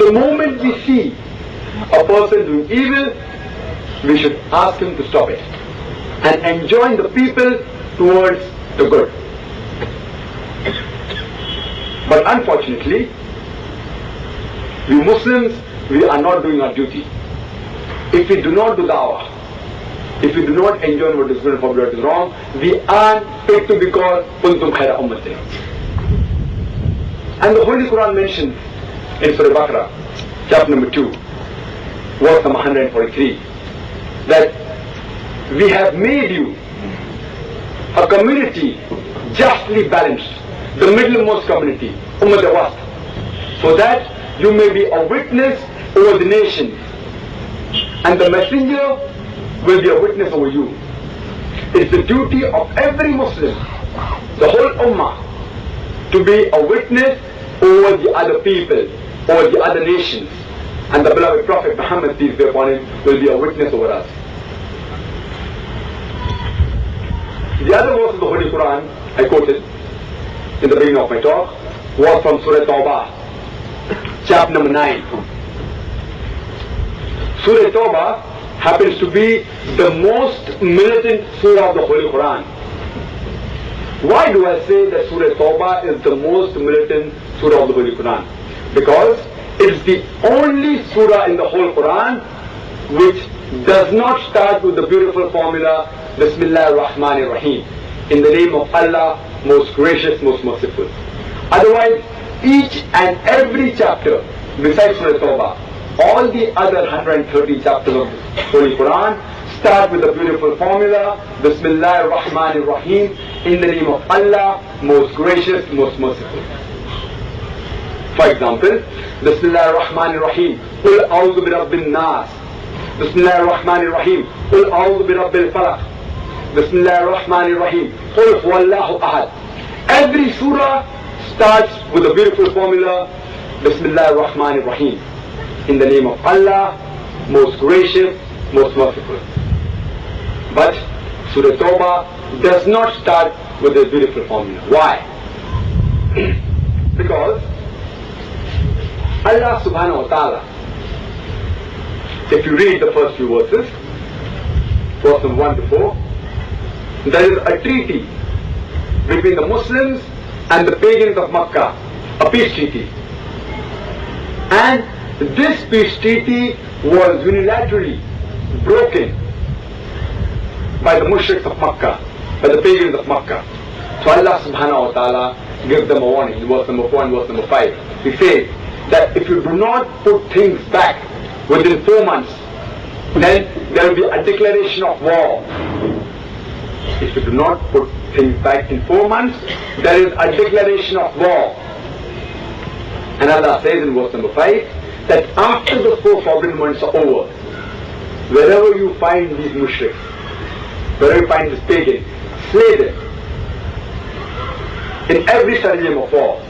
The moment we see a person doing evil, we should ask him to stop it and enjoin the people towards the good. But unfortunately, we Muslims, we are not doing our duty. If we do not do Daawah, if we do not enjoin what is good and forbid what is wrong, we aren't fit to be called Kuntum Khaira Ummatin. And the Holy Quran mentions in Surah Baqarah, chapter number 2, verse number 143, that we have made you a community justly balanced, the middlemost community, Ummat al-Wasat, so that you may be a witness over the nation, and the messenger will be a witness over you. It's the duty of every Muslim, the whole Ummah, to be a witness over the other people, over the other nations, and the beloved Prophet Muhammad, peace be upon him, will be a witness over us. The other verse of the Holy Quran I quoted in the beginning of my talk was from Surah Daawah, chapter number 9. Surah Daawah happens to be the most militant surah of the Holy Quran. Why do I say that Surah Daawah is the most militant surah of the Holy Quran? Because it's the only surah in the whole Quran which does not start with the beautiful formula Bismillah ar-Rahman ar-Rahim, in the name of Allah, most gracious, most merciful. Otherwise, each and every chapter besides Surah Daawah, all the other 130 chapters of the Holy Quran start with the beautiful formula Bismillah ar-Rahman ar-Rahim, in the name of Allah, most gracious, most merciful. For example, Bismillah ar-Rahman ar-Rahim, Qul a'udhu bi rabbin nas. Bismillah ar-Rahman ar-Rahim, Qul a'udhu bi rabbil falaq. Bismillah ar-Rahman ar-Rahim, Qul huwallahu ahad. Every surah starts with the beautiful formula Bismillah ar-Rahman ar-Rahim, in the name of Allah, most gracious, most merciful. But Surah Tawbah does not start with this beautiful formula. Why? Because Allah subhanahu wa ta'ala, if you read the first few verses, verse 1 to 4, there is a treaty between the Muslims and the pagans of Makkah, a peace treaty. And this peace treaty was unilaterally broken by the mushriks of Makkah, by the pagans of Makkah. So Allah subhanahu wa ta'ala gives them a warning in verse number 4 and verse number 5. He says that if you do not put things back within 4 months, then there will be a declaration of war. If you do not put things back in 4 months, there is a declaration of war. And Allah says in verse number 5 that after the 4 forbidden months are over, wherever you find these mushriks, wherever you find this pagan, slay them in every stratagem of war.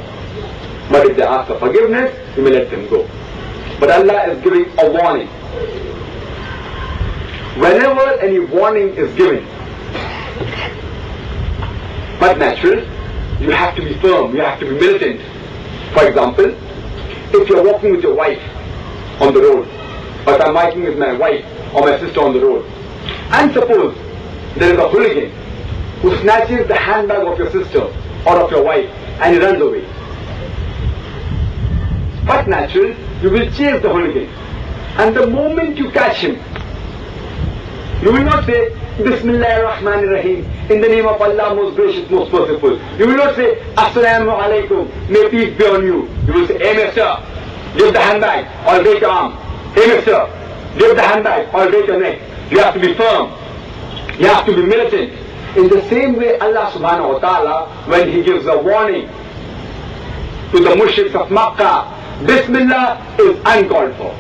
But if they ask for forgiveness, you may let them go. But Allah is giving a warning. Whenever any warning is given, but natural, you have to be firm, you have to be militant. For example, if you're walking with your wife on the road, or if I'm walking with my wife or my sister on the road, and suppose there is a hooligan who snatches the handbag of your sister or of your wife and he runs away. But natural, you will chase the hooligan. And the moment you catch him, you will not say, Bismillah ar-Rahman ar-Rahim, in the name of Allah, most gracious, most merciful. You will not say, Assalamu alaikum, may peace be on you. You will say, hey mister, give the handbag, or I'll break your arm. Hey mister, give the handbag, or I'll break your neck. You have to be firm. You have to be militant. In the same way, Allah subhanahu wa ta'ala, when He gives a warning to the mushriks of Makkah, Bismillah is uncalled for.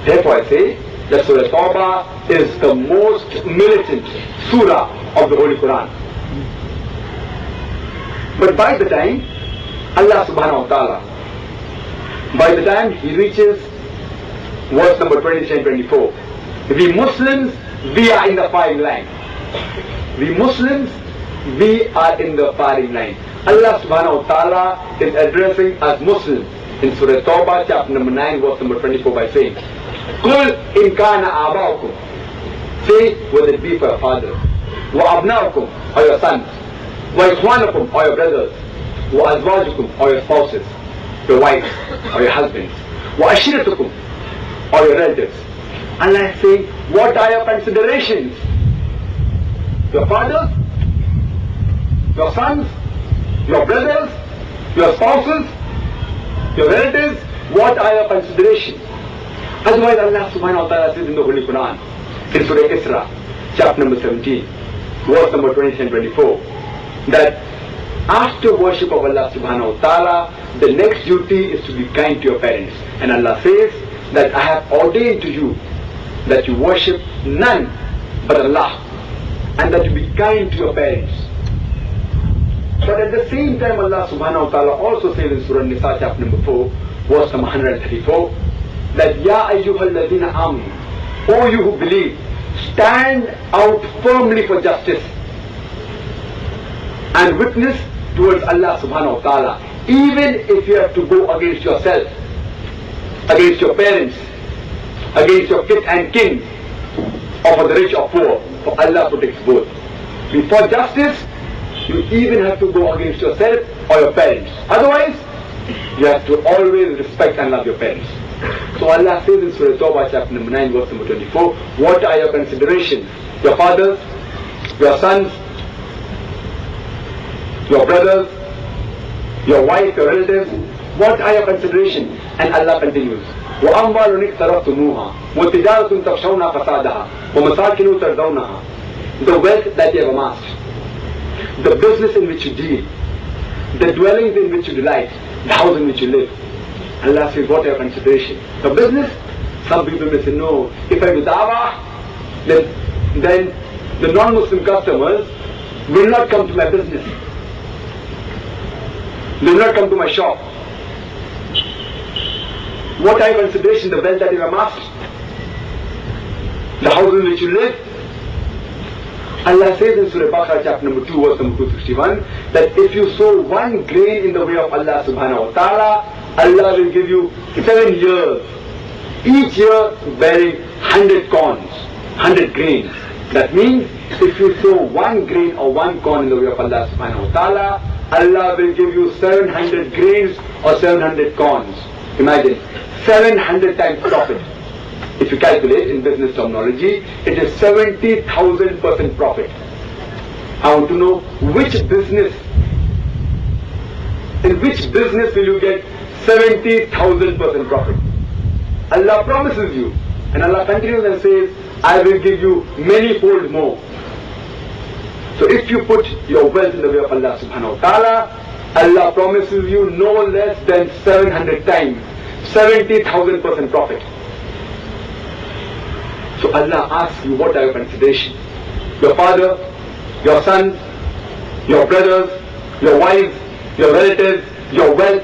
Therefore I say that Surah Tawbah is the most militant surah of the Holy Quran. But by the time Allah subhanahu wa ta'ala, by the time He reaches verse number 23 and 24, we Muslims, we are in the firing line. We Muslims, we are in the firing line. Allah subhanahu wa ta'ala is addressing us Muslims in Surah Tawbah, chapter number 9, verse number 24 by saying, Kul in kana aba'ukum. Say, whether it be for your fathers, wa abna'ukum, or your sons, wa ikhwanukum, or your brothers, wa azwajukum, or your spouses, your wives, or your husbands, wa ashiratukum, or your relatives. Allah is saying, what are your considerations? Your fathers, your sons, your brothers, your spouses, your relatives, what are your considerations? Otherwise Allah subhanahu wa ta'ala says in the Holy Quran, in Surah Isra, chapter number 17, verse number 20 and 24, that after worship of Allah subhanahu wa ta'ala, the next duty is to be kind to your parents. And Allah says that I have ordained to you that you worship none but Allah, and that you be kind to your parents. But at the same time Allah subhanahu wa ta'ala also says in Surah Nisa chapter number 4, verse number 134, that Ya ayyuhal ladhina amanu, O you who believe, stand out firmly for justice and witness towards Allah subhanahu wa ta'ala, even if you have to go against yourself, against your parents, against your kith and kin, or for the rich or poor, for Allah protects both. Before justice, you even have to go against yourself or your parents. Otherwise, you have to always respect and love your parents. So Allah says in Surah Tawbah chapter number 9 verse number 24, what are your considerations? Your fathers, your sons, your brothers, your wife, your relatives, what are your considerations? And Allah continues, وَأَمْوَالٌ اقْتَرَفْتُمُوهَا وَتِجَارَةٌ تَخْشَوْنَ فَسَادَهَا وَمَسَاكِنُ تَرْضَوْنَهَا. The wealth that you have amassed, the business in which you deal, the dwellings in which you delight, the house in which you live. Allah says, what are your consideration? The business, some people may say, no, if I do Daawah, then the non-Muslim customers will not come to my business. They will not come to my shop. What are your consideration? The wealth that you have amassed, the house in which you live. Allah says in Surah Baqarah chapter number 2 verse number 261 that if you sow one grain in the way of Allah subhanahu wa ta'ala, Allah will give you 7 years, each year bearing 100 corns, 100 grains. That means if you sow one grain or one corn in the way of Allah subhanahu wa ta'ala, Allah will give you 700 grains or 700 corns. Imagine, 700 times profit. If you calculate in business terminology, it is 70,000% profit. I want to know which business, in which business will you get 70,000% profit? Allah promises you, and Allah continues and says, I will give you many-fold more. So if you put your wealth in the way of Allah subhanahu wa ta'ala, Allah promises you no less than 700 times, 70,000% profit. So Allah asks you, what are your considerations? Your father, your sons, your brothers, your wives, your relatives, your wealth,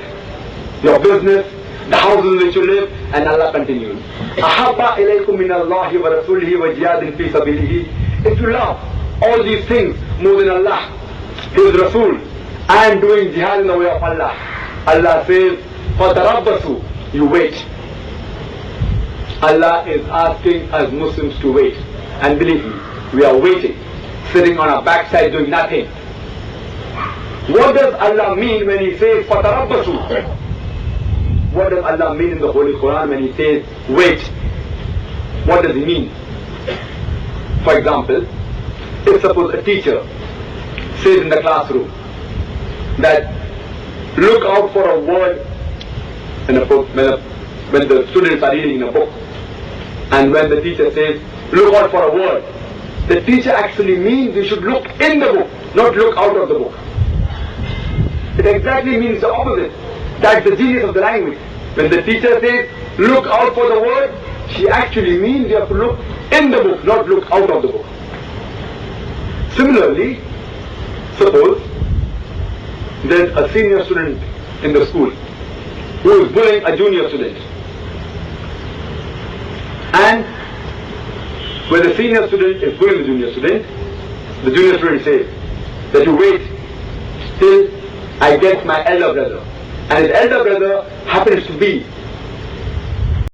your business, the houses in which you live, and Allah continues. Ahabba ilaykum min Allahi wa rasulihi wa jihadin fi sabilihi. If you love all these things more than Allah, His Rasul, and doing jihad in the way of Allah, Allah says, فَتَرَبَّصُوا, you wait. Allah is asking us Muslims to wait. And believe me, we are waiting, sitting on our backside doing nothing. What does Allah mean when He says, فَتَرَبَّصُوا? What does Allah mean in the Holy Quran when He says, wait? What does He mean? For example, if suppose a teacher says in the classroom that look out for a word in a book, when the students are reading in a book, and when the teacher says look out for a word, the teacher actually means you should look in the book, not look out of the book. It exactly means the opposite. That's the genius of the language. When the teacher says look out for the word, she actually means you have to look in the book, not look out of the book. Similarly, suppose there's a senior student in the school who is bullying a junior student. And when the senior student is bullying the junior student says that you wait till I get my elder brother. and his elder brother happens to be